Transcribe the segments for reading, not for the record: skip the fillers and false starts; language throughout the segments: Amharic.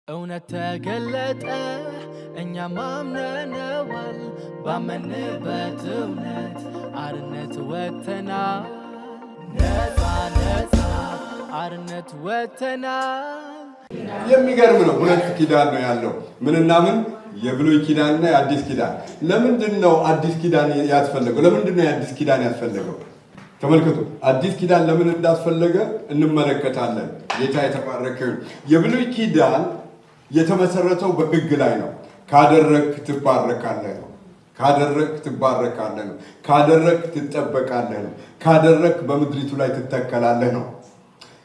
እውነት ተገለጠ እኛም አምነነዋል ባመንበት እውነት አርነት ወጥተናል ነፃ ነፃ አርነት ወጥተናል። የሚገርም ነው። ሁለት ኪዳን ነው ያለው ምንና ምን የብሉይ ኪዳንና የአዲስ ኪዳን። ለምንድነው አዲስ ኪዳን ያስፈልገው? ለምንድነው የአዲስ ኪዳን ያስፈልገው? ተመልከቱ። አዲስ ኪዳን ለምን እንዳስፈለገ እንመለከታለን። ጌታ የተባረከ። የብሉይ ኪዳን የተመሰረተው በሕግ ላይ ነው። ካደረክ ትባረካለህ ነው። ካደረክ ትባረካለህ ነው። ካደረክ ትጠበቃለህ ነው። ካደረክ በምድሪቱ ላይ ትተከላለህ ነው።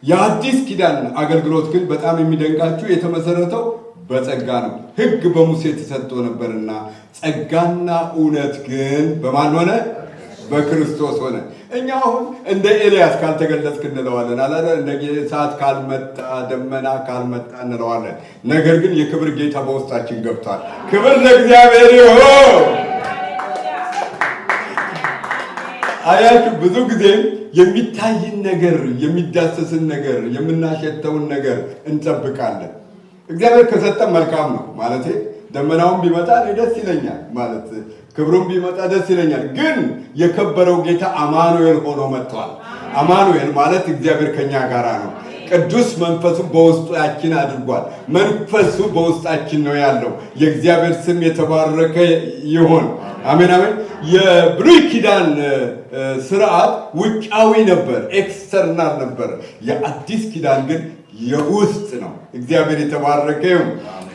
የአዲስ ኪዳን አገልግሎት ግን በጣም የሚደንቃችሁ የተመሰረተው በጸጋ ነው። ሕግ በሙሴ ተሰጥቶ ነበርና ጸጋና እውነት ግን በማን ሆነ? በክርስቶስ ሆነ። እኛ አሁን እንደ ኤልያስ ካልተገለጽክ እንለዋለን አላለ። እንደ እሳት ካልመጣ ደመና ካልመጣ እንለዋለን። ነገር ግን የክብር ጌታ በውስጣችን ገብቷል። ክብር ለእግዚአብሔር ይሁን። አያችሁ፣ ብዙ ጊዜ የሚታይን ነገር፣ የሚዳሰስን ነገር፣ የምናሸተውን ነገር እንጠብቃለን። እግዚአብሔር ከሰጠን መልካም ነው ማለት ደመናውን ቢመጣ ደስ ይለኛል ማለት ክብሩን ቢመጣ ደስ ይለኛል። ግን የከበረው ጌታ አማኑኤል ሆኖ መጥቷል። አማኑኤል ማለት እግዚአብሔር ከኛ ጋራ ነው። ቅዱስ መንፈሱ በውስጣችን አድርጓል። መንፈሱ በውስጣችን ነው ያለው። የእግዚአብሔር ስም የተባረከ ይሁን። አሜን አሜን። የብሉይ ኪዳን ስርዓት ውጫዊ ነበር፣ ኤክስተርናል ነበር። የአዲስ ኪዳን ግን የውስጥ ነው። እግዚአብሔር የተባረከ ይሁን።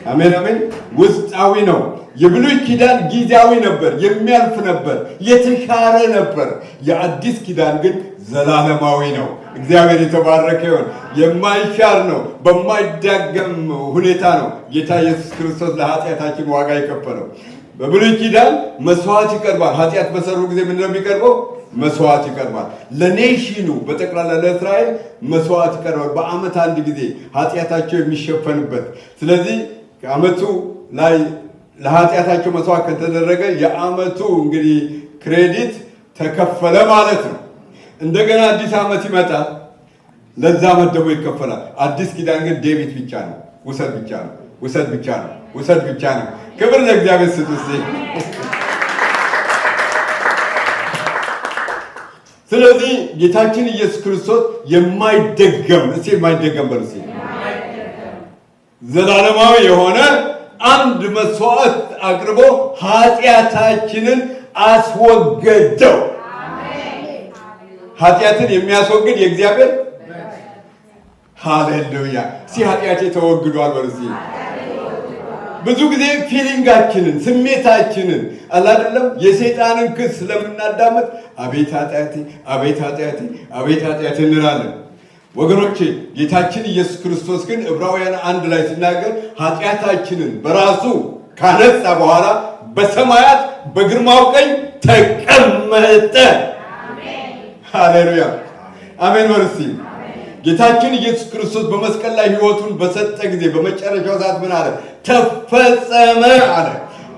አሜን አሜን። ውስጣዊ ነው። የብሉይ ኪዳን ጊዜያዊ ነበር፣ የሚያልፍ ነበር፣ የተሻረ ነበር። የአዲስ ኪዳን ግን ዘላለማዊ ነው። እግዚአብሔር የተባረከ ይሁን። የማይሻር ነው። በማይዳገም ሁኔታ ነው ጌታ ኢየሱስ ክርስቶስ ለኃጢአታችን ዋጋ የከፈለው። በብሉይ ኪዳን መስዋዕት ይቀርባል። ኃጢአት በሰሩ ጊዜ ምንድነው የሚቀርበው? መስዋዕት ይቀርባል። ለኔሽኑ በጠቅላላ ለእስራኤል መስዋዕት ይቀርባል። በዓመት አንድ ጊዜ ኃጢአታቸው የሚሸፈንበት። ስለዚህ ከዓመቱ ላይ ለኃጢአታቸው መስዋዕት ከተደረገ የዓመቱ እንግዲህ ክሬዲት ተከፈለ ማለት ነው። እንደገና አዲስ ዓመት ይመጣል። ለዛ ዓመት ደግሞ ይከፈላል። አዲስ ኪዳን ግን ዴቢት ብቻ ነው፣ ውሰድ ብቻ ነው፣ ውሰድ ብቻ ነው፣ ውሰድ ብቻ ነው። ክብር ለእግዚአብሔር ስጡ። ስለዚህ ጌታችን ኢየሱስ ክርስቶስ የማይደገም የማይደገም በሉ ዘላለማዊ የሆነ አንድ መስዋዕት አቅርቦ ኃጢአታችንን አስወገደው። ኃጢአትን የሚያስወግድ የእግዚአብሔር ሃሌሉያ። ኃጢአቴ ተወግዷል በሉ። ብዙ ጊዜ ፊሊንጋችንን ስሜታችንን አላደለም የሰይጣንን ክስ ስለምናዳመጥ አቤት ኃጢአቴ፣ አቤት ኃጢአቴ፣ አቤት ኃጢአቴ እንላለን። ወገኖቼ ጌታችን ኢየሱስ ክርስቶስ ግን ዕብራውያን 1 ላይ ሲናገር ኃጢአታችንን በራሱ ካነጻ በኋላ በሰማያት በግርማው ቀኝ ተቀመጠ። ሃሌሉያ አሜን ወርሲ። ጌታችን ኢየሱስ ክርስቶስ በመስቀል ላይ ሕይወቱን በሰጠ ጊዜ በመጨረሻው ሰዓት ምን አለ? ተፈጸመ አለ።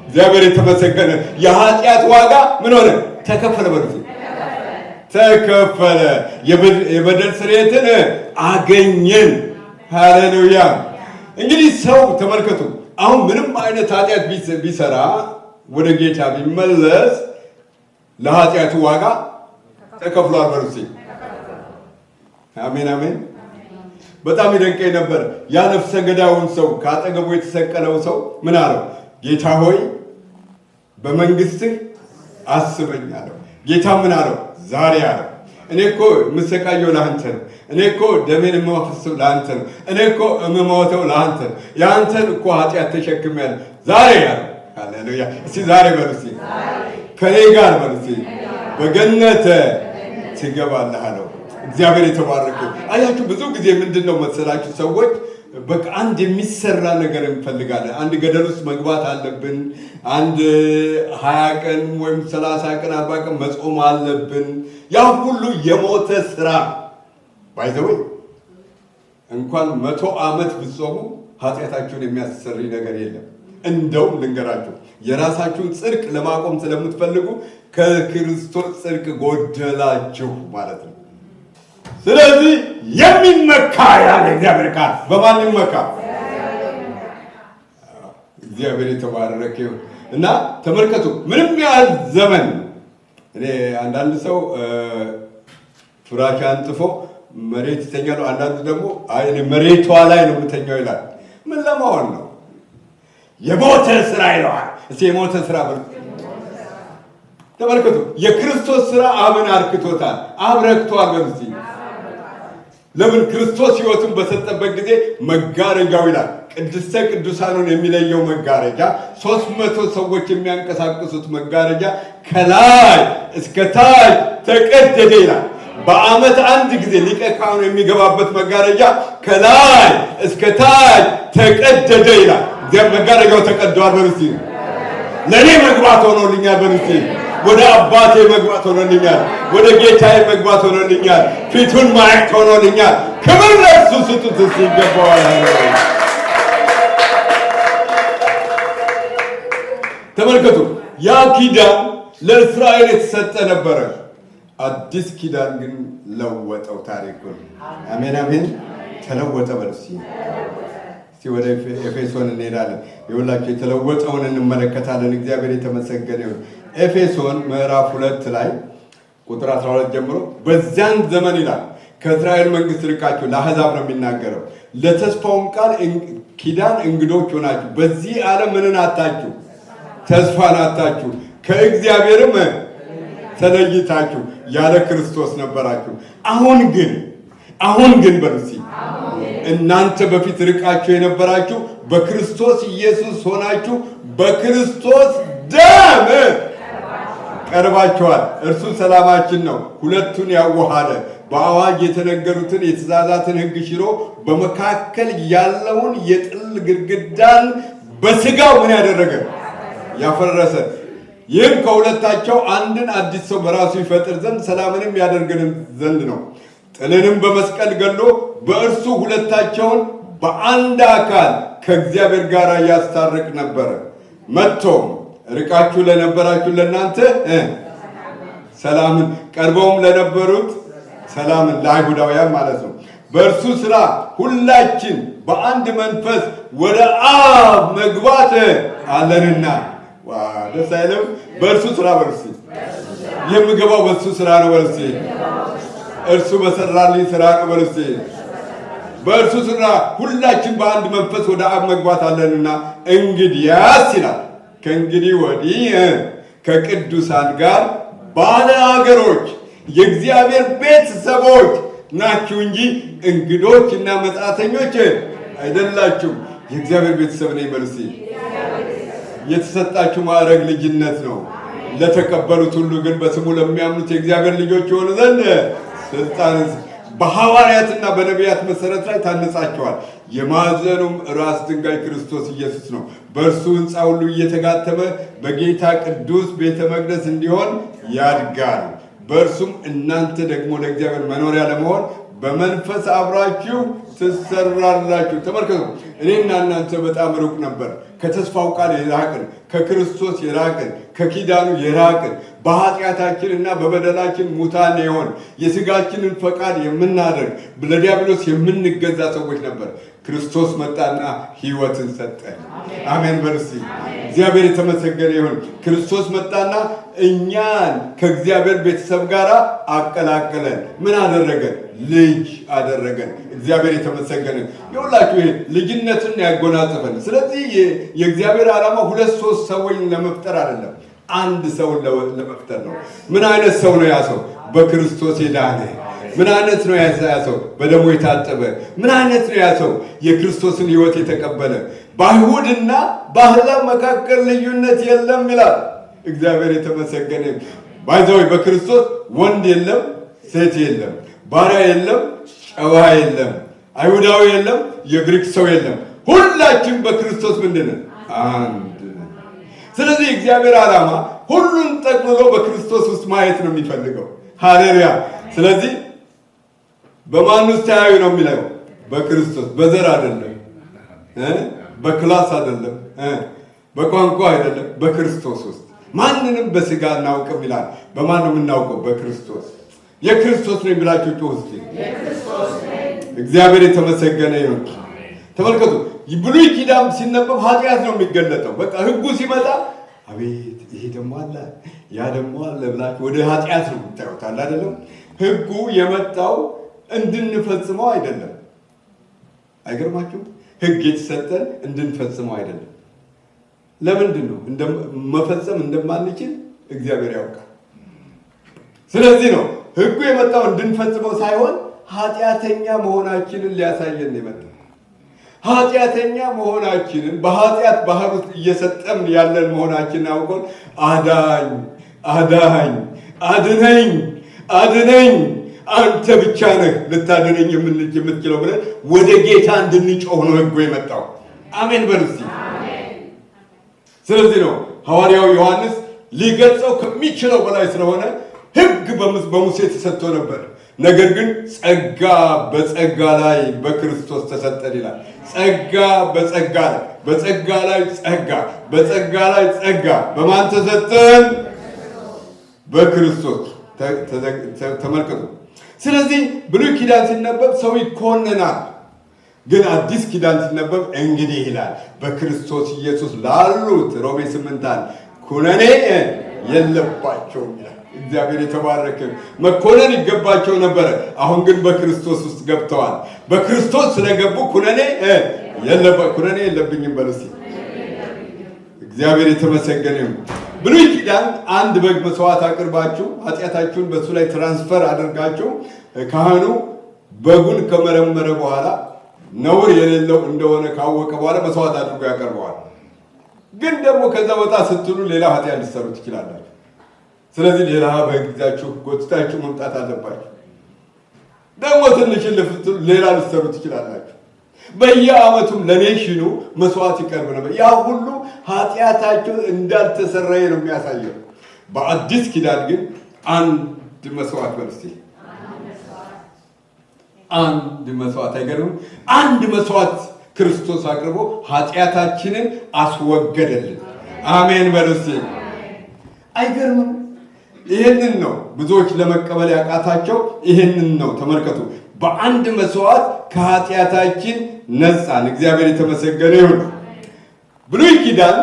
እግዚአብሔር የተመሰገነ። የኃጢአት ዋጋ ምን ሆነ? ተከፈለ። በሉ ተከፈለ። የበደል ስርየትን አገኘን። ሃሌሉያ። እንግዲህ ሰው ተመልከቱ፣ አሁን ምንም አይነት ኃጢአት ቢሰራ ወደ ጌታ ቢመለስ ለኃጢአቱ ዋጋ ተከፍሏል። በሉ አሜን አሜን። በጣም ይደንቀኝ ነበር። ያ ነፍሰ ገዳዩን ሰው ከአጠገቡ የተሰቀለው ሰው ምን አለው? ጌታ ሆይ በመንግስትህ አስበኝ አለው። ጌታ ምን አለው? ዛሬ አለው። እኔ እኮ የምሰቃየው ለአንተ ነው። እኔ እኮ ደሜን የማፈሰው ለአንተ ነው። እኔ እኮ የምሞተው ለአንተ ነው። የአንተን እኮ ኃጢአት ተሸክሜያለሁ ዛሬ አለው። ሃሌሉያ። እስቲ ዛሬ በሉ እስቲ ከኔ ጋር በሉ እስቲ በገነተ ትገባለህ አለው። እግዚአብሔር የተባረከ። አያችሁ ብዙ ጊዜ ምንድነው መሰላችሁ ሰዎች በቃ አንድ የሚሰራ ነገር እንፈልጋለን። አንድ ገደል ውስጥ መግባት አለብን። አንድ 20 ቀን ወይም 30 ቀን 40 ቀን መጾም አለብን። ያ ሁሉ የሞተ ስራ ባይዘው እንኳን 100 ዓመት ብትጾሙ ኃጢአታችሁን የሚያሰሪ ነገር የለም። እንደውም ልንገራችሁ የራሳችሁን ጽድቅ ለማቆም ስለምትፈልጉ ከክርስቶስ ጽድቅ ጎደላችሁ ማለት ነው። ስለዚህ የሚመካ ያለ እግዚአብሔር ቃል በማን ይመካ? እግዚአብሔር የተባረከ ይሁን። እና ተመልከቱ ምንም ያህል ዘመን እኔ አንዳንድ ሰው ፍራሽ አንጥፎ መሬት ይተኛሉ፣ አንዳንዱ ደግሞ አይ መሬቷ ላይ ነው የምተኛው ይላል። ምን ለመሆን ነው? የሞተ ስራ ይለዋል። እስቲ የሞተ ስራ በሉ። ተመልከቱ የክርስቶስ ስራ አብን አርክቶታል፣ አብረክቷል በሉ እስቲ። ለምን? ክርስቶስ ሕይወቱን በሰጠበት ጊዜ መጋረጃው ይላል ቅድስተ ቅዱሳኑን የሚለየው መጋረጃ 300 ሰዎች የሚያንቀሳቅሱት መጋረጃ ከላይ እስከ ታች ተቀደደ ይላል። በዓመት አንድ ጊዜ ሊቀ ካህኑ የሚገባበት መጋረጃ ከላይ እስከ ታች ተቀደደ ይላል። መጋረጃው ተቀደዋል በሉ እስቲ። ለእኔ መግባት ሆኖልኛል በሉ እስቲ። ወደ አባቴ መግባት ሆኖልኛል፣ ወደ ጌታዬ መግባት ሆኖልኛል፣ ፊቱን ማየት ሆኖልኛል። ክብር ለእርሱ ስጡት እስቲ ይገባዋል። ተመልከቱ ያ ኪዳን ለእስራኤል የተሰጠ ነበረ። አዲስ ኪዳን ግን ለወጠው ታሪኩን። አሜን አሜን። ተለወጠ በሉ እስቲ። ወደ ኤፌሶን እንሄዳለን። ይኸውላችሁ የተለወጠውን እንመለከታለን። እግዚአብሔር የተመሰገነ ይሁን። ኤፌሶን ምዕራፍ 2 ላይ ቁጥር 12 ጀምሮ በዚያን ዘመን ይላል ከእስራኤል መንግስት ርቃችሁ ለአሕዛብ ነው የሚናገረው። ለተስፋውም ቃል ኪዳን እንግዶች ሆናችሁ በዚህ ዓለም ምንን አጣችሁ? ተስፋን አጣችሁ። ከእግዚአብሔርም ተለይታችሁ ያለ ክርስቶስ ነበራችሁ። አሁን ግን በሉ እስቲ እናንተ በፊት ርቃችሁ የነበራችሁ በክርስቶስ ኢየሱስ ሆናችሁ በክርስቶስ ደም ቀርባችኋል። እርሱ ሰላማችን ነው፣ ሁለቱን ያዋሃደ በአዋጅ የተነገሩትን የትእዛዛትን ሕግ ሽሮ በመካከል ያለውን የጥል ግድግዳን በሥጋው ምን ያደረገ? ያፈረሰ። ይህም ከሁለታቸው አንድን አዲስ ሰው በራሱ ይፈጥር ዘንድ ሰላምንም ያደርገን ዘንድ ነው። ጥልንም በመስቀል ገሎ በእርሱ ሁለታቸውን በአንድ አካል ከእግዚአብሔር ጋር ያስታርቅ ነበረ። መጥቶም ርቃችሁ ለነበራችሁ ለእናንተ ሰላምን፣ ቀርበውም ለነበሩት ሰላምን፣ ለአይሁዳውያን ማለት ነው። በእርሱ ሥራ ሁላችን በአንድ መንፈስ ወደ አብ መግባት አለንና። ደስ አይልም? በእርሱ ሥራ በርሲ የምገባው በእርሱ ሥራ ነው በርሲ እርሱ በሰራልኝ ሥራ ነው በርሲ። በእርሱ ሥራ ሁላችን በአንድ መንፈስ ወደ አብ መግባት አለንና እንግዲያስ ይላል ከእንግዲህ ወዲህ ከቅዱሳን ጋር ባለ አገሮች የእግዚአብሔር ቤተሰቦች ናችሁ እንጂ እንግዶች እና መጻተኞች አይደላችሁም። የእግዚአብሔር ቤተሰብ ነኝ በርሲ። የተሰጣችሁ ማዕረግ ልጅነት ነው። ለተቀበሉት ሁሉ ግን በስሙ ለሚያምኑት የእግዚአብሔር ልጆች የሆኑ ዘንድ ስልጣን በሐዋርያትና በነቢያት መሰረት ላይ ታነጻቸዋል። የማዕዘኑም ራስ ድንጋይ ክርስቶስ ኢየሱስ ነው። በእርሱ ሕንፃ ሁሉ እየተጋተመ በጌታ ቅዱስ ቤተ መቅደስ እንዲሆን ያድጋል። በእርሱም እናንተ ደግሞ ለእግዚአብሔር መኖሪያ ለመሆን በመንፈስ አብራችሁ ትሰራላችሁ። ተመልከቱ፣ እኔና እናንተ በጣም ሩቅ ነበር። ከተስፋው ቃል የራቅን፣ ከክርስቶስ የራቅን፣ ከኪዳኑ የራቅን፣ በኃጢአታችንና በበደላችን ሙታን የሆን የሥጋችንን ፈቃድ የምናደርግ ለዲያብሎስ የምንገዛ ሰዎች ነበር። ክርስቶስ መጣና ሕይወትን ሰጠን። አሜን በርሲ። እግዚአብሔር የተመሰገነ ይሁን። ክርስቶስ መጣና እኛን ከእግዚአብሔር ቤተሰብ ጋር አቀላቀለን። ምን አደረገን? ልጅ አደረገን። እግዚአብሔር የተመሰገነ ይሁላችሁ። ይሄ ልጅነትን ያጎናጽፈን። ስለዚህ የእግዚአብሔር ዓላማ 2-3 ሰዎች ለመፍጠር አይደለም፣ አንድ ሰውን ለመፍጠር ነው። ምን አይነት ሰው ነው ያ ሰው? በክርስቶስ የዳነ። ምን አይነት ነው ያ ሰው? በደሙ የታጠበ። ምን አይነት ነው ያ ሰው? የክርስቶስን ሕይወት የተቀበለ። በአይሁድና በአሕዛብ መካከል ልዩነት የለም ይላል። እግዚአብሔር የተመሰገነ ባይዘው በክርስቶስ ወንድ የለም፣ ሴት የለም፣ ባሪያ የለም፣ ጨዋ የለም፣ አይሁዳዊ የለም፣ የግሪክ ሰው የለም። ሁላችን በክርስቶስ ምንድነው? አንድ። ስለዚህ እግዚአብሔር ዓላማ ሁሉን ጠቅልሎ በክርስቶስ ውስጥ ማየት ነው የሚፈልገው። ሃሌሉያ። ስለዚህ በማን ውስጥ ተያዩ ነው የሚለው? በክርስቶስ። በዘር አይደለም፣ በክላስ አይደለም፣ በቋንቋ አይደለም፣ በክርስቶስ ውስጥ። ማንንም በስጋ እናውቅም ይላል። በማን ነው የምናውቀው? በክርስቶስ። የክርስቶስ ነው የሚላችሁ ጮህ እስቲ። እግዚአብሔር የተመሰገነ ይሁን። ተመልከቱ፣ ብሉይ ኪዳን ሲነበብ ኃጢአት ነው የሚገለጠው። በቃ ህጉ ሲመጣ አቤት ይሄ ደግሞ አለ ያ ደግሞ አለ ብላችሁ ወደ ኃጢአት ነው የምታዩት አይደለም። ህጉ የመጣው እንድንፈጽመው አይደለም። አይገርማችሁም? ህግ የተሰጠን እንድንፈጽመው አይደለም። ለምንድን ነው መፈጸም እንደማንችል እግዚአብሔር ያውቃል። ስለዚህ ነው ህጉ የመጣው እንድንፈጽመው ሳይሆን ኃጢአተኛ መሆናችንን ሊያሳየን ነው የመጣው። ኃጢአተኛ መሆናችንን በኃጢአት ባህር ውስጥ እየሰጠምን ያለን መሆናችንን አውቀን አዳኝ አዳኝ አድነኝ አድነኝ አንተ ብቻ ነህ ልታድነኝ የምትችለው ብለን ወደ ጌታ እንድንጮህ ነው ህጉ የመጣው። አሜን በሉ እስቲ። ስለዚህ ነው ሐዋርያው ዮሐንስ ሊገልጸው ከሚችለው በላይ ስለሆነ ህግ በሙሴ ተሰጥቶ ነበር፣ ነገር ግን ጸጋ በጸጋ ላይ በክርስቶስ ተሰጠን ይላል። ጸጋ በጸጋ ላይ በጸጋ ላይ ጸጋ በጸጋ ላይ ጸጋ በማን ተሰጠን? በክርስቶስ። ተመልከቱ። ስለዚህ ብሉይ ኪዳን ሲነበብ ሰው ይኮነናል፣ ግን አዲስ ኪዳን ሲነበብ እንግዲህ ይላል በክርስቶስ ኢየሱስ ላሉት ሮሜ 8 ኩነኔ የለባቸውም ይላል። እግዚአብሔር የተባረከ። መኮነን ይገባቸው ነበረ፣ አሁን ግን በክርስቶስ ውስጥ ገብተዋል። በክርስቶስ ስለገቡ ኩነኔ የለብኝም በሉ እስቲ። እግዚአብሔር የተመሰገነ ይሁን። ብሉይ ኪዳን አንድ በግ መስዋዕት አቅርባችሁ ኃጢአታችሁን በሱ ላይ ትራንስፈር አድርጋችሁ ካህኑ በጉን ከመረመረ በኋላ ነውር የሌለው እንደሆነ ካወቀ በኋላ መስዋዕት አድርጎ ያቀርበዋል። ግን ደግሞ ከዛ ወጣ ስትሉ ሌላ ኃጢአት ሊሰሩ ትችላላችሁ። ስለዚህ ሌላ በጊዜያችሁ ጎትታችሁ መምጣት አለባችሁ። ደግሞ ትንሽ ልፍትሉ ሌላ ልትሰሩ ትችላላችሁ። በየዓመቱም ለኔሽኑ መስዋዕት ይቀርብ ነበር። ያ ሁሉ ኃጢአታችሁ እንዳልተሰረየ ነው የሚያሳየው። በአዲስ ኪዳን ግን አንድ መስዋዕት በርስቲ አንድ መስዋዕት። አይገርምም? አንድ መስዋዕት ክርስቶስ አቅርቦ ኃጢአታችንን አስወገደልን። አሜን በርስቲ። አይገርምም? ይህንን ነው ብዙዎች ለመቀበል ያቃታቸው። ይህንን ነው ተመልከቱ። በአንድ መስዋዕት ከኃጢአታችን ነፃን። እግዚአብሔር የተመሰገነ ይሁን። ብሉይ ኪዳን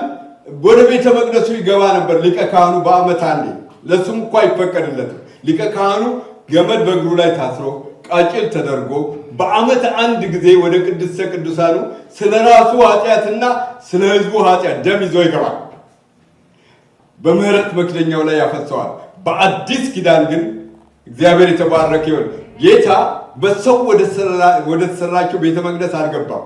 ወደ ቤተ መቅደሱ ይገባ ነበር ሊቀ ካህኑ በዓመት አንዴ። ለሱም እንኳ አይፈቀድለትም። ሊቀ ካህኑ ገመድ በእግሩ ላይ ታስሮ ቃጭል ተደርጎ በዓመት አንድ ጊዜ ወደ ቅድስተ ቅዱሳኑ ስለ ራሱ ኃጢአትና ስለ ሕዝቡ ኃጢአት ደም ይዞ ይገባል። በምህረት መክደኛው ላይ ያፈሰዋል። በአዲስ ኪዳን ግን እግዚአብሔር የተባረከ ይሁን ጌታ በሰው ወደ ተሰራቸው ቤተ መቅደስ አልገባም።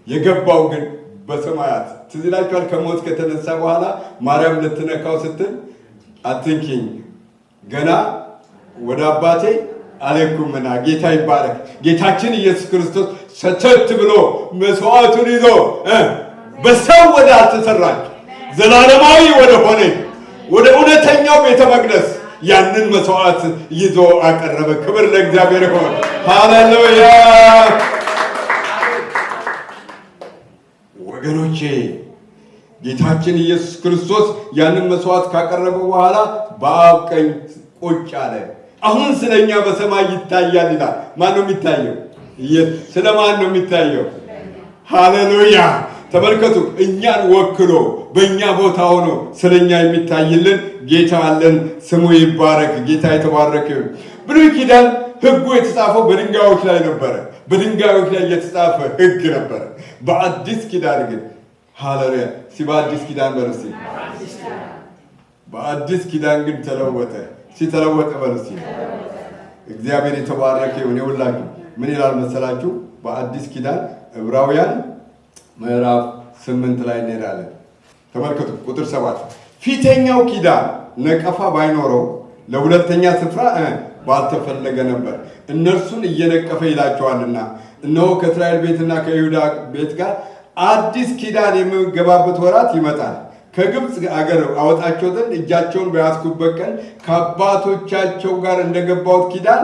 የገባው ግን በሰማያት። ትዝ ይላችኋል? ከሞት ከተነሳ በኋላ ማርያም ልትነካው ስትል አትንኪኝ ገና ወደ አባቴ አልሄድኩምና። ጌታ ይባረክ። ጌታችን ኢየሱስ ክርስቶስ ሰተት ብሎ መስዋዕቱን ይዞ በሰው ወደ አልተሰራች ዘላለማዊ ወደ ሆነ ወደ እውነተኛው ቤተ መቅደስ ያንን መስዋዕት ይዞ አቀረበ። ክብር ለእግዚአብሔር ይሁን። ሃሌሉያ። ወገኖቼ ጌታችን ኢየሱስ ክርስቶስ ያንን መስዋዕት ካቀረበ በኋላ በአብ ቀኝ ቁጭ አለ። አሁን ስለኛ በሰማይ ይታያል ይላል። ማን ነው የሚታየው? ስለማን ነው የሚታየው? ሃሌሉያ። ተመልከቱ፣ እኛን ወክሎ በእኛ ቦታ ሆኖ ስለኛ የሚታይልን ጌታ አለን። ስሙ ይባረክ። ጌታ የተባረከ ይሁን። ብሉይ ኪዳን ሕጉ የተጻፈው በድንጋዮች ላይ ነበረ። በድንጋዮች ላይ የተጻፈ ሕግ ነበረ። በአዲስ ኪዳን ግን ሃሌሉያ። በአዲስ ኪዳን በርሲ በአዲስ ኪዳን ግን ተለወጠ። ሲተለወጠ በርሲ እግዚአብሔር የተባረከ ይሁን። ይውላችሁ ምን ይላል መሰላችሁ? በአዲስ ኪዳን ዕብራውያን ምዕራፍ 8 ላይ እንሄዳለን። ተመልከቱ ቁጥር 7 ፊተኛው ኪዳን ነቀፋ ባይኖረው ለሁለተኛ ስፍራ ባልተፈለገ ነበር፣ እነርሱን እየነቀፈ ይላቸዋልና። እነሆ ከእስራኤል ቤትና ከይሁዳ ቤት ጋር አዲስ ኪዳን የሚገባበት ወራት ይመጣል። ከግብፅ አገር አወጣቸው ዘንድ እጃቸውን በያዝኩበት ቀን ከአባቶቻቸው ጋር እንደገባሁት ኪዳን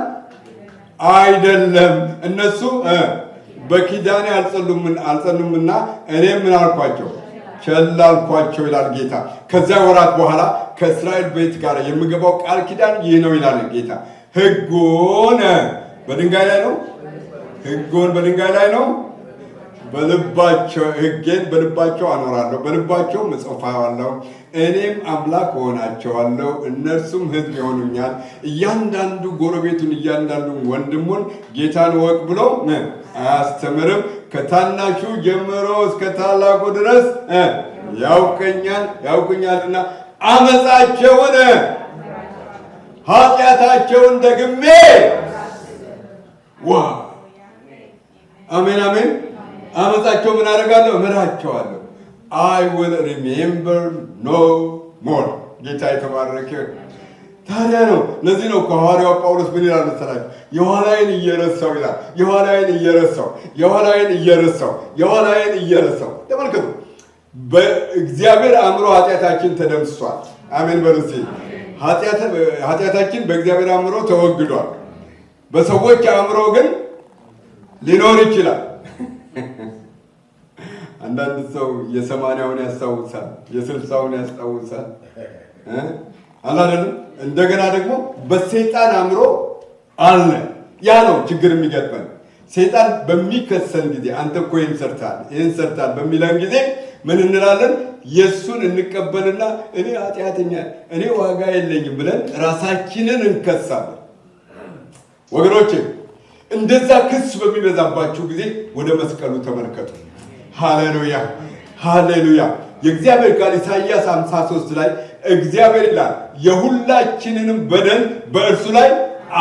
አይደለም። እነሱ በኪዳኔ አልጸኑምና እኔ ምን አልኳቸው? ቸል አልኳቸው ይላል ጌታ። ከዚያ ወራት በኋላ ከእስራኤል ቤት ጋር የምገባው ቃል ኪዳን ይህ ነው ይላል ጌታ። ሕጉን በድንጋይ ላይ ነው። ሕጉን በድንጋይ ላይ ነው። በልባቸው ሕጌን በልባቸው አኖራለሁ፣ በልባቸውም እጽፋለሁ። እኔም አምላክ እሆናቸዋለሁ፣ እነርሱም ሕዝብ ይሆኑኛል። እያንዳንዱ ጎረቤቱን እያንዳንዱን ወንድሙን ጌታን እወቅ ብሎ አያስተምርም። ከታናሹ ጀምሮ እስከ ታላቁ ድረስ ያውቁኛልና አመፃቸውን ኃጢአታቸውን ደግሜ አሜን አሜን። አመፃቸው ምን አደርጋለሁ? እምራቸዋለሁ። I will remember no more። ጌታ የተባረከ። ታዲያ ነው ለዚህ ነው ሐዋርያው ጳውሎስ ምን ይላል መሰላችሁ? የኋላዬን እየረሳው ይላል። የኋላዬን እየረሳው። ተመልከቱ፣ በእግዚአብሔር አእምሮ ኃጢአታችን ተደምስሷል። አሜን በርሲ። ኃጢአታችን በእግዚአብሔር አእምሮ ተወግዷል። በሰዎች አእምሮ ግን ሊኖር ይችላል። አንዳንድ ሰው የ80ውን ያስታውሳል፣ የ60ውን ያስታውሳል አላለም። እንደገና ደግሞ በሰይጣን አእምሮ አለ። ያ ነው ችግር የሚገጥመን። ሰይጣን በሚከሰን ጊዜ አንተ እኮ ይህን ሰርታል በሚለን ጊዜ ምን እንላለን? የእሱን እንቀበልና እኔ ኃጢአተኛ፣ እኔ ዋጋ የለኝም ብለን ራሳችንን እንከሳለን። ወገኖቼ እንደዛ ክስ በሚበዛባችሁ ጊዜ ወደ መስቀሉ ተመልከቱ። ሃሌሉያ ሃሌሉያ። የእግዚአብሔር ቃል ኢሳይያስ 53 ላይ እግዚአብሔር ይላል የሁላችንንም በደል በእርሱ ላይ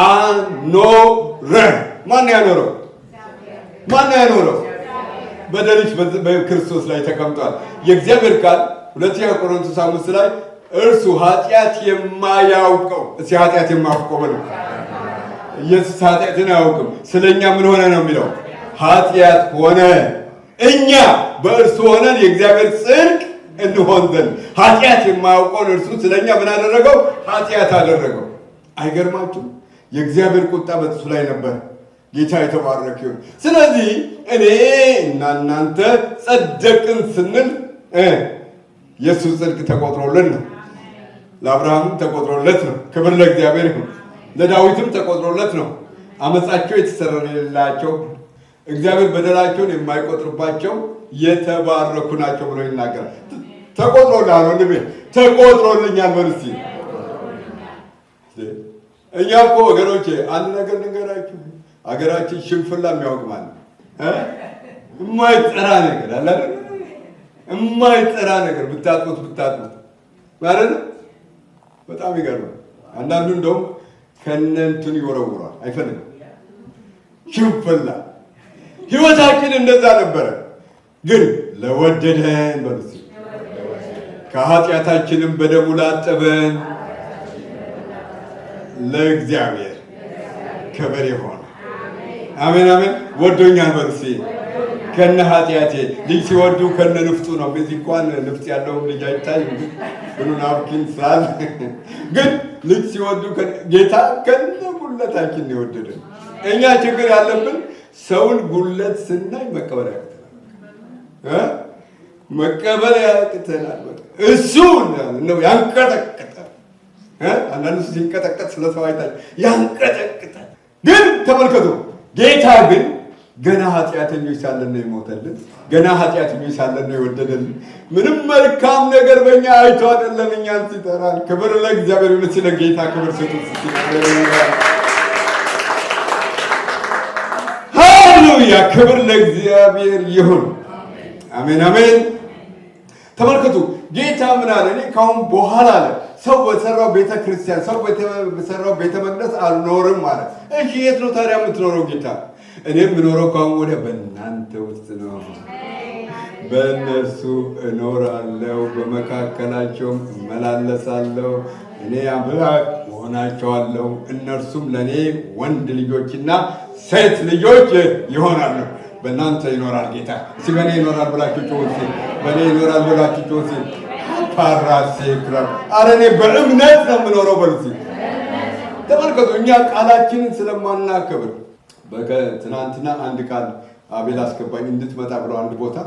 አኖረ። ማን ያኖረው? በደልሽ በክርስቶስ ላይ ተቀምጧል። የእግዚአብሔር ቃል ሁለተኛ ቆሮንቶስ 5 ላይ እርሱ ኃጢአት የማያውቀው ኃጢአት የማያውቀው ነው። ኢየሱስ ኃጢአትን አያውቅም። ስለኛ ምን ሆነ ነው የሚለው? ኃጢአት ሆነ። እኛ በእርሱ ሆነን የእግዚአብሔር ጽድቅ እንሆን ዘንድ ኃጢአት የማያውቀውን እርሱ ስለኛ ምን አደረገው? ኃጢአት አደረገው። አይገርማችሁም? የእግዚአብሔር ቁጣ በእሱ ላይ ነበር። ጌታ የተባረከ ይሁን። ስለዚህ እኔ እና እናንተ ጸደቅን ስንል የእሱ ጽድቅ ተቆጥሮልን ነው። ለአብርሃምም ተቆጥሮለት ነው። ክብር ለእግዚአብሔር ይሁን። ለዳዊትም ተቆጥሮለት ነው። አመፃቸው የተሰረየላቸው እግዚአብሔር በደላቸውን የማይቆጥርባቸው የተባረኩ ናቸው ብሎ ይናገራል። ተቆጥሮልሃል ወንድሜ፣ ተቆጥሮልኛል በርሲ። እኛ እኮ ወገኖቼ አንድ ነገር ንገራችሁ፣ አገራችን ሽንፍላ የሚያውቅ ማለት የማይጠራ ነገር አለ አይደል? የማይጠራ ነገር ብታጥሙት ማለት ነው። በጣም ይገርማል። አንዳንዱ እንደውም ከነንቱን ይወረውራል፣ አይፈልግም። ሽንፍላ ህይወታችን እንደዛ ነበረ። ግን ለወደደን በሉት ከኃጢአታችንም በደሙ ላጠበን ለእግዚአብሔር ክብር ይሁን። አሜን አሜን። ወዶኛል በሉት ከነ ኃጢአቴ። ልጅ ሲወዱ ከነ ንፍጡ ነው። በዚህ እንኳን ንፍጥ ያለው ልጅ አይታይም፣ ብሉን አብኪን ሳል ግን ልጅ ሲወዱ ጌታ ከነ ጉለታችን ነው የወደደን። እኛ ችግር ያለብን ሰውን ጉለት ስናይ መቀበል ያቅተናል። እሱ ነው ያንቀጠቅጣል። አንዳንዱ ሲንቀጠቀጥ ስለ ሰው አይታችሁ ያንቀጠቅጣል። ግን ተመልከቱ፣ ጌታ ግን ገና ኃጢአተኞች ሳለን ነው የሞተልን። ገና ኃጢአተኞች ሳለን ነው የወደደልን። ምንም መልካም ነገር በእኛ አይቶ አይደለም እኛን ሲጠራን። ክብር ለእግዚአብሔር ይሁን። ስለ ጌታ ክብር ስጡት። ሃሌሉያ! ክብር ለእግዚአብሔር ይሁን። አሜን አሜን። ተመልከቱ፣ ጌታ ምን አለ? እኔ ካሁን በኋላ አለ ሰው በሰራው ቤተ ክርስቲያን፣ ሰው በሰራው ቤተ መቅደስ አልኖርም ማለት። እሺ የት ነው ታዲያ የምትኖረው ጌታ? እኔ የምኖረው ካሁን ወዲያ በእናንተ ውስጥ ነው። በእነርሱ እኖራለሁ፣ በመካከላቸውም እመላለሳለሁ። እኔ አምላክ እሆናቸዋለሁ፣ እነርሱም ለእኔ ወንድ ልጆችና ሴት ልጆች ይሆናሉ። በእናንተ ይኖራል ጌታ። እስኪ በእኔ ይኖራል ብላችሁ ጮኹ። በእኔ ይኖራል ብላችሁ ጮኹ። ፓራሴ ክራብ አረ እኔ በእምነት ነው የምኖረው በሉት። ተመልከቱ፣ እኛ ቃላችንን ስለማናከብር ትናንትና አንድ ቃል አቤል አስገባኝ እንድትመጣ ብለው አንድ ቦታ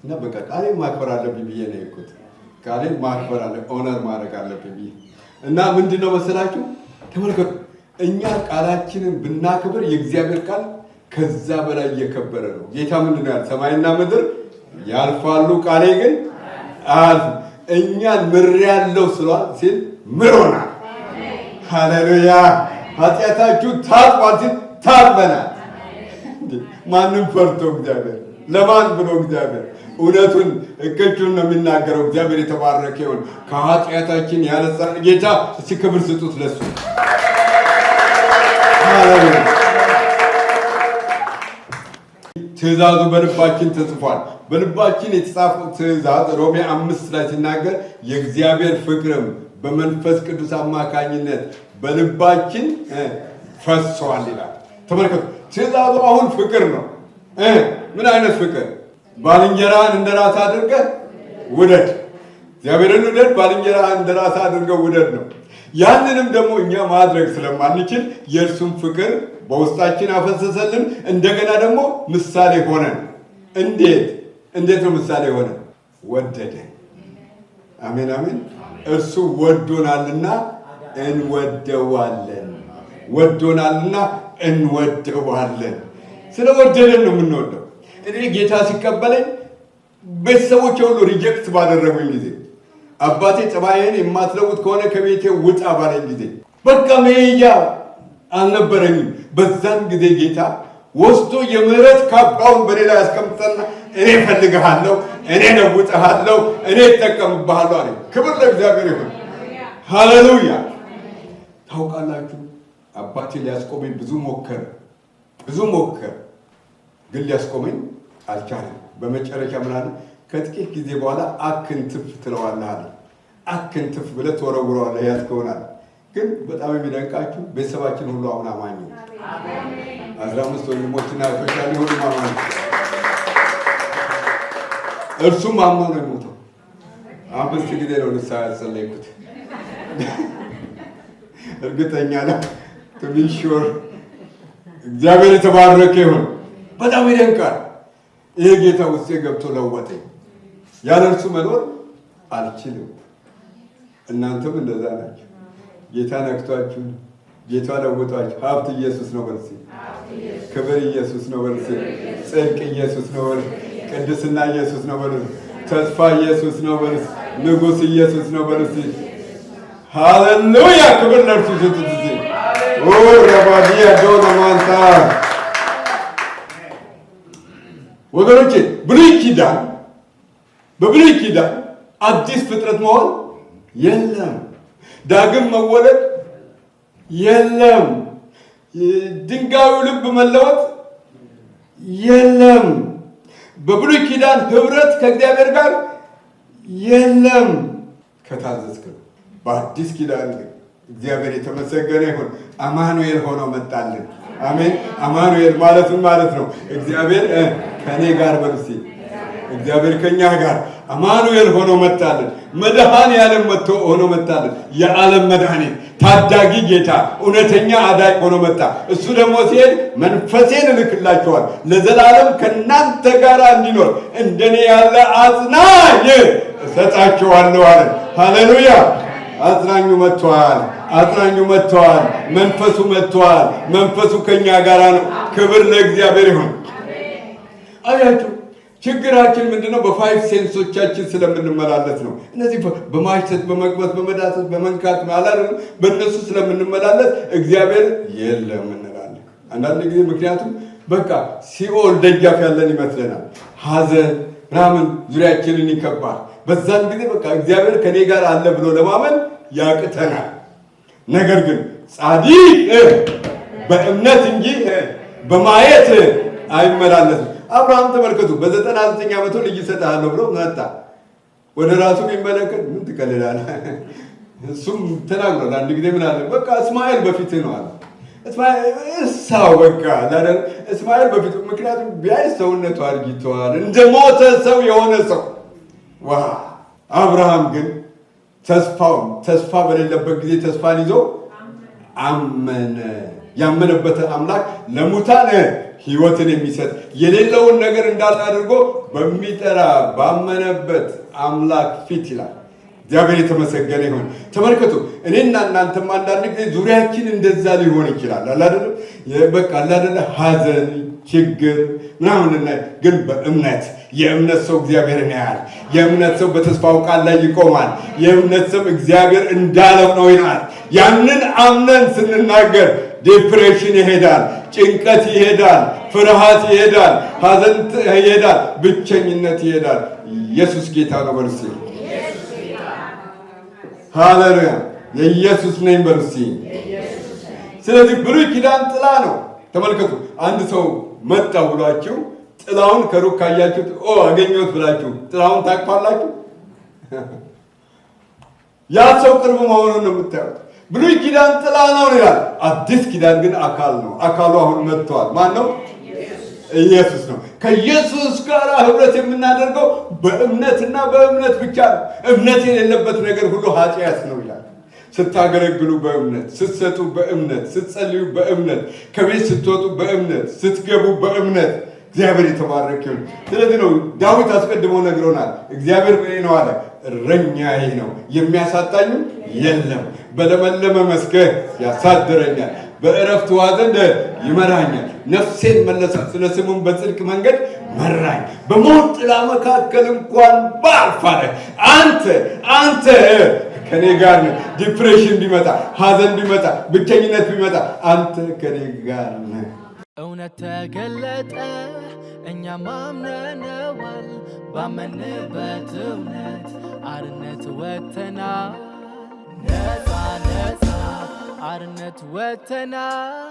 እና በቃ ቃሌን ማክበር አለብኝ ብዬ ነው የሄድኩት። ቃሌን ማክበር ኦነር ማድረግ አለብኝ ብዬ እና ምንድን ነው መሰላችሁ? ተመልከቱ፣ እኛ ቃላችንን ብናክብር የእግዚአብሔር ቃል ከዛ በላይ የከበረ ነው። ጌታ ምንድን ያለ ሰማይና ምድር ያልፋሉ ቃሌ ግን አያልፍም። እኛን ምር ያለው ሲል ምሮናል። ሃሌሉያ። ኃጢአታችሁ ታጥቧል ሲል ታጥበናል። ማንም ፈርቶ እግዚአብሔር ለማን ብሎ እግዚአብሔር እውነቱን እቅጩን ነው የሚናገረው። እግዚአብሔር የተባረከ ይሁን። ከኃጢአታችን ያነጻን ጌታ እስቲ ክብር ስጡት ለሱ። ሃሌሉያ። ትእዛዙ በልባችን ተጽፏል። በልባችን የተጻፈው ትእዛዝ ሮሜ 5 ላይ ሲናገር የእግዚአብሔር ፍቅርም በመንፈስ ቅዱስ አማካኝነት በልባችን ፈሷል ይላል። ተመልከቱ፣ ትእዛዙ አሁን ፍቅር ነው። ምን አይነት ፍቅር? ባልንጀራህን እንደራስህ አድርገህ ውደድ። እግዚአብሔርን ውደድ፣ ባልንጀራህን እንደራስህ አድርገህ ውደድ ነው። ያንንም ደግሞ እኛ ማድረግ ስለማንችል የእርሱን ፍቅር በውስጣችን አፈሰሰልን። እንደገና ደግሞ ምሳሌ ሆነን። እንዴት ነው ምሳሌ ሆነን? ወደደ። አሜን አሜን። እርሱ ወዶናልና እንወደዋለን። ወዶናልና እንወደዋለን። ስለወደደን ነው የምንወደው። እኔ ጌታ ሲቀበለኝ ቤተሰቦቼ ሁሉ ሪጀክት ባደረጉኝ ጊዜ፣ አባቴ ጸባይህን የማትለውጥ ከሆነ ከቤቴ ውጣ ባለኝ ጊዜ በቃ መሄጃ አልነበረኝም። በዛን ጊዜ ጌታ ወስዶ የምህረት ካባውን በሌላ ያስቀምጠና እኔ እፈልግሃለሁ፣ እኔ ለውጥሃለሁ፣ እኔ እጠቀምብሃለሁ አለ። ክብር ለእግዚአብሔር ይሁን። ሃሌሉያ። ታውቃላችሁ አባቴ ሊያስቆመኝ ብዙ ሞከረ፣ ግን ሊያስቆመኝ አልቻለም። በመጨረሻ ምን አለ? ከጥቂት ጊዜ በኋላ አክንትፍ ትለዋለህ አለ። አክንትፍ ብለህ ትወረውረዋለህ ያዝከውናል። ግን በጣም የሚደንቃችሁ ቤተሰባችን ሁሉ አሁን አማኝ ነው። 15 ወንድሞችና እህቶች አሉ፣ ሁሉም አማኝ። እርሱም አምኖ ነው የሞተው። 5 ጊዜ ነው ንስሐ ያጸለይኩት። እርግጠኛ ነው ቱቢሹር። እግዚአብሔር የተባረከ ይሁን። በጣም ይደንቃል። ይሄ ጌታ ውስጤ ገብቶ ለወጠኝ። ያለ እርሱ መኖር አልችልም። እናንተም እንደዛ ናቸው። ጌታ ነክቷችሁ፣ ጌታ ለውጧችሁ። ሀብት ኢየሱስ ነው በርሲ፣ ክብር ኢየሱስ ነው በርሲ፣ ጽድቅ ኢየሱስ ነው በርሲ፣ ቅድስና ኢየሱስ ነው በርሲ፣ ተስፋ ኢየሱስ ነው በርሲ፣ ንጉሥ ኢየሱስ ነው በርሲ። ሃሌሉያ። ክብር ለእርሱ ስጡት። ረባዲያ ዶነ ማንታ ወገኖቼ፣ በብሉይ ኪዳን አዲስ ፍጥረት መሆን የለም። ዳግም መወለድ የለም። ድንጋዩ ልብ መለወጥ የለም። በብሉይ ኪዳን ህብረት ከእግዚአብሔር ጋር የለም። ከታዘዝክ በአዲስ ኪዳን እግዚአብሔር የተመሰገነ ይሁን። አማኑኤል ሆኖ መጣልን። አሜን። አማኑኤል ማለት ምን ማለት ነው? እግዚአብሔር ከኔ ጋር በርሲ፣ እግዚአብሔር ከኛ ጋር አማኑኤል ሆኖ መጣልን። መድኃኔዓለም መጥቶ ሆኖ መጣልን። የዓለም መድኃኒት ታዳጊ ጌታ እውነተኛ አዳኝ ሆኖ መጣ። እሱ ደግሞ ሲሄድ መንፈሴን እልክላችኋል ለዘላለም ከእናንተ ጋር እንዲኖር እንደኔ ያለ አጽናኝ እሰጣችኋለሁ አለ። ሃሌሉያ። አጽናኙ መጥቷል። መንፈሱ መጥቷል። መንፈሱ ከኛ ጋር ነው። ክብር ለእግዚአብሔር ይሁን። አያችሁ ችግራችን ምንድነው? በፋይቭ ሴንሶቻችን ስለምንመላለስ ነው። እነዚህ በማሽተት፣ በመቅመስ፣ በመዳሰስ፣ በመንካት ማለት በእነሱ ስለምንመላለስ እግዚአብሔር የለም እንላለን አንዳንድ ጊዜ። ምክንያቱም በቃ ሲኦል ደጃፍ ያለን ይመስለናል። ሐዘን ምናምን ዙሪያችንን ይከባል። በዛን ጊዜ በቃ እግዚአብሔር ከኔ ጋር አለ ብሎ ለማመን ያቅተናል። ነገር ግን ጻድቅ በእምነት እንጂ በማየት አይመላለስም። አብርሃም ተመልከቱ፣ በ99 ዓመቱ ልጅ እሰጥሃለሁ ብሎ መጣ። ወደ ራሱ ቢመለከት ምን ትቀልላለህ? እሱም ተናግሯል። አንድ ጊዜ ምን አለ? በቃ እስማኤል በፊትህ ነው አለ። እስማኤል በፊቱ። ምክንያቱም ቢያይ ሰውነቱ አርጅቷል፣ እንደ ሞተ ሰው የሆነ ሰው። አብርሃም ግን ተስፋ በሌለበት ጊዜ ተስፋን ይዞ አመነ። ያመነበት አምላክ ለሙታን ሕይወትን የሚሰጥ የሌለውን ነገር እንዳለ አድርጎ በሚጠራ ባመነበት አምላክ ፊት ይላል። እግዚአብሔር የተመሰገነ ይሁን። ተመልከቱ፣ እኔና እናንተም አንዳንድ ጊዜ ዙሪያችን እንደዛ ሊሆን ይችላል። በቃ ሐዘን ችግር ምናምን ግን በእምነት የእምነት ሰው እግዚአብሔርን ያያል። የእምነት ሰው በተስፋው ቃል ላይ ይቆማል። የእምነት ሰው እግዚአብሔር እንዳለው ነው ይላል። ያንን አምነን ስንናገር ዲፕሬሽን ይሄዳል፣ ጭንቀት ይሄዳል፣ ፍርሃት ይሄዳል፣ ሐዘን ይሄዳል፣ ብቸኝነት ይሄዳል። ኢየሱስ ጌታ ነው በርሲ ሃሌሉያ የኢየሱስ ነኝ በርሲ። ስለዚህ ብሉይ ኪዳን ጥላ ነው። ተመልከቱ፣ አንድ ሰው መጣ ብሏችሁ ጥላውን ከሩቅ ካያችሁት አገኘሁት ብላችሁ ጥላውን ታቅፋላችሁ? ያ ሰው ቅርብ መሆኑን ነው የምታዩት። ብሉይ ኪዳን ጥላ ነው ይላል። አዲስ ኪዳን ግን አካል ነው። አካሉ አሁን መጥቷል። ማን ነው? ኢየሱስ ነው። ከኢየሱስ ጋር ህብረት የምናደርገው በእምነትና በእምነት ብቻ ነው። እምነት የሌለበት ነገር ሁሉ ኃጢአት ነው ይላል። ስታገለግሉ በእምነት፣ ስትሰጡ በእምነት፣ ስትጸልዩ በእምነት፣ ከቤት ስትወጡ በእምነት፣ ስትገቡ በእምነት። እግዚአብሔር የተባረከ ይሁን። ስለዚህ ነው ዳዊት አስቀድሞ ነግሮናል። እግዚአብሔር ምን ነው አለ? እረኛዬ ነው የሚያሳጣኝም የለም። በለመለመ መስክ ያሳድረኛል፣ በእረፍት ውኃ ዘንድ ይመራኛል። ነፍሴን መለሳት፣ ስለ ስሙም በጽድቅ መንገድ መራኝ። በሞት ጥላ መካከል እንኳን ባልፍ አለ አንተ ከኔ ጋር ነህ። ዲፕሬሽን ቢመጣ፣ ሐዘን ቢመጣ፣ ብቸኝነት ቢመጣ አንተ ከኔ ጋር ነህ። እውነት ተገለጠ፣ እኛም አምነነዋል። ባመንበት እውነት አርነት ወጥተናል። ነፃ አርነት ወጥተናል።